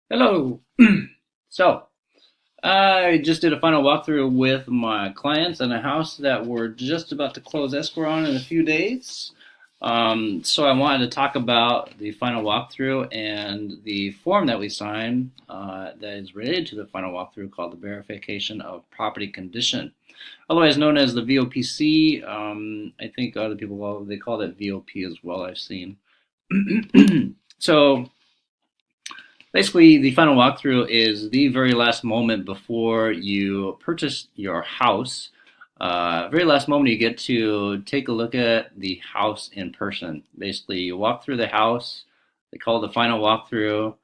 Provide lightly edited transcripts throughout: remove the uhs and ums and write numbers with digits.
Hello. So, I just did a final walkthrough with my clients on a house that we're just about to close escrow on in a few days. So I wanted to talk about the final walkthrough and the form that we signed that is related to the final walkthrough called the Verification of Property Condition, otherwise known as the VOPC. I think other people they call it VOP as well. I've seen. So basically, the final walkthrough is the very last moment before you purchase your house. Very last moment you get to take a look at the house in person. Basically, you walk through the house. They call it the final walkthrough.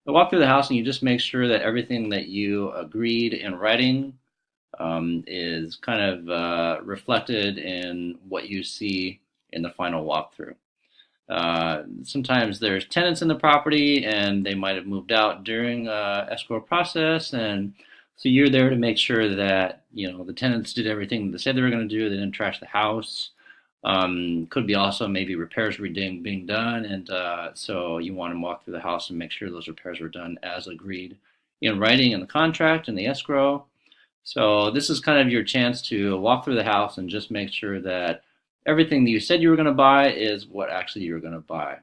You walk through the house and you just make sure that everything that you agreed in writing is kind of reflected in what you see in the final walkthrough. Sometimes there's tenants in the property and they might have moved out during escrow process, and so you're there to make sure that the tenants did everything they said they were going to do. They didn't trash the house. Could be also maybe repairs were being done, and so you want to walk through the house and make sure those repairs were done as agreed in writing in the contract and the escrow. So this is kind of your chance to walk through the house and just make sure that everything that you said you were going to buy is what actually you're going to buy.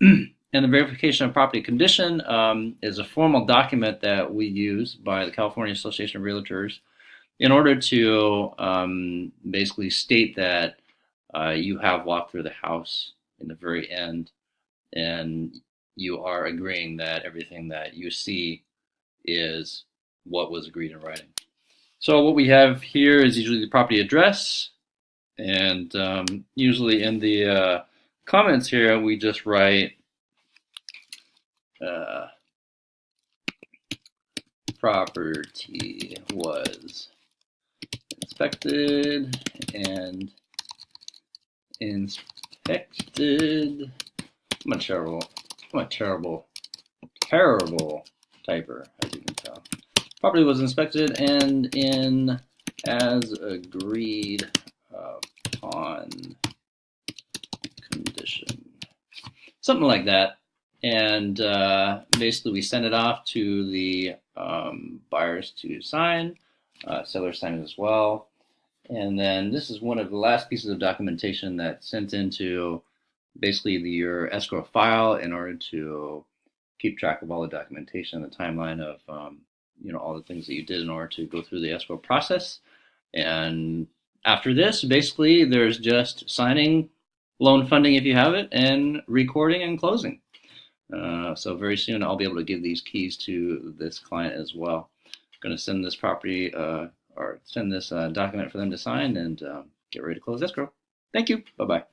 And the verification of property condition is a formal document that we use by the California Association of Realtors in order to basically state that you have walked through the house in the very end and you are agreeing that everything that you see is what was agreed in writing. So what we have here is usually the property address, and usually in the comments here, we just write property was inspected and inspected. I'm a terrible typer, as you can tell. Property was inspected and in as agreed upon condition. Something like that. And basically we send it off to the buyers to sign. Sellers sign it as well. And then this is one of the last pieces of documentation that's sent into basically your escrow file in order to keep track of all the documentation, the timeline of all the things that you did in order to go through the escrow process. And after this, basically, there's just signing, loan funding if you have it, and recording and closing. So very soon I'll be able to give these keys to this client as well. I'm going to send this property or send this document for them to sign and get ready to close escrow. Thank you. Bye-bye.